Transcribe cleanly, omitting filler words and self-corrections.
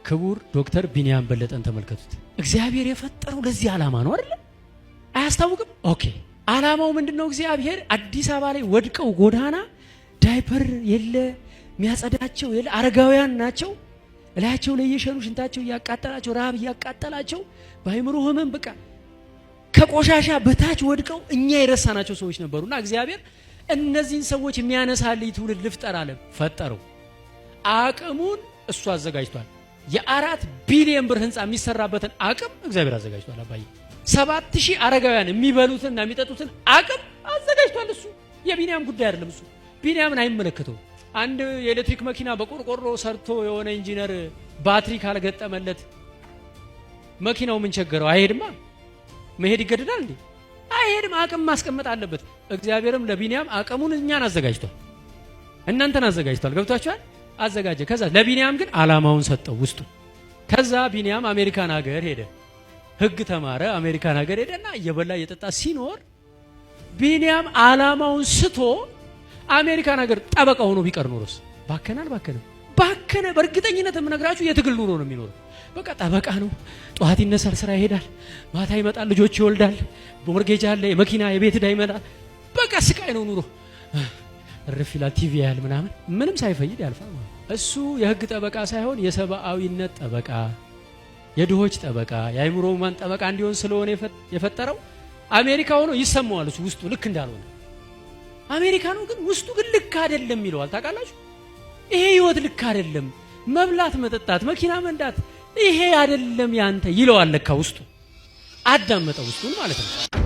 ክቡር ዶክተር ቢኒያም በለጠን ተመልከቱት። እግዚአብሔር የፈጠረው ለዚህ ዓላማ ነው አይደል? አያስታውቅም? ኦኬ ዓላማው ምንድነው? እግዚአብሔር አዲስ አበባ ላይ ወድቀው ጎዳና ዳይፐር የለ የሚያጸዳቸው የለ አረጋውያን ናቸው። እላያቸው ላይ የሸኑ ሽንታቸው እያቃጠላቸው ረሃብ እያቃጠላቸው በአይምሮ ህመም በቃ ከቆሻሻ በታች ወድቀው እኛ የረሳናቸው ሰዎች ነበሩና እግዚአብሔር እነዚህን ሰዎች የሚያነሳልኝ ትውልድ ልፍጠር አለ። ፈጠረው። አቅሙን እሱ አዘጋጅቷል። የ4 ቢሊዮን ብር ህንጻ የሚሰራበትን አቅም እግዚአብሔር አዘጋጅቷል። አባዬ 7000 አረጋውያን የሚበሉትና የሚጠጡትን አቅም አዘጋጅቷል። እሱ የቢኒያም ጉዳይ አይደለም። እሱ ቢኒያምን አይመለከተው። አንድ የኤሌክትሪክ መኪና በቆርቆሮ ሰርቶ የሆነ ኢንጂነር ባትሪ ካልገጠመለት መኪናው ምን ቸገረው? አይሄድማ። መሄድ ይገደዳል እንዴ? አይሄድም። አቅም ማስቀመጥ አለበት። እግዚአብሔርም ለቢኒያም አቅሙን እኛን አዘጋጅቷል፣ እናንተን አዘጋጅቷል። ገብቷችኋል? አዘጋጀ። ከዛ ለቢኒያም ግን ዓላማውን ሰጠው ውስጡ። ከዛ ቢኒያም አሜሪካን ሀገር ሄደ፣ ህግ ተማረ። አሜሪካን ሀገር ሄደና እየበላ እየጠጣ ሲኖር ቢኒያም ዓላማውን ስቶ አሜሪካን ሀገር ጠበቃ ሆኖ ቢቀር ኖሮስ ባከነ። በእርግጠኝነት የምነግራችሁ የትግል ኑሮ ነው የሚኖረው። በቃ ጠበቃ ነው። ጠዋት ይነሳል፣ ስራ ይሄዳል፣ ማታ ይመጣል፣ ልጆች ይወልዳል፣ ሞርጌጅ አለ፣ የመኪና የቤት ዕዳ ይመጣል። በቃ ስቃይ ነው ኑሮ። እርፍ ይላል፣ ቲቪ ያህል ምናምን ምንም ሳይፈይድ ያልፋል። እሱ የህግ ጠበቃ ሳይሆን የሰብአዊነት ጠበቃ፣ የድሆች ጠበቃ፣ የአይምሮ ማን ጠበቃ እንዲሆን ስለሆነ የፈጠረው አሜሪካ ሆኖ ይሰማዋል። እሱ ውስጡ ልክ እንዳልሆነ አሜሪካ ነው፣ ግን ውስጡ ግን ልክ አይደለም ይለዋል። ታውቃላችሁ? ይሄ ህይወት ልክ አይደለም፣ መብላት፣ መጠጣት፣ መኪና መንዳት ይሄ አይደለም ያንተ ይለዋል። ለካ ውስጡ አዳመጠው፣ ውስጡን ማለት ነው።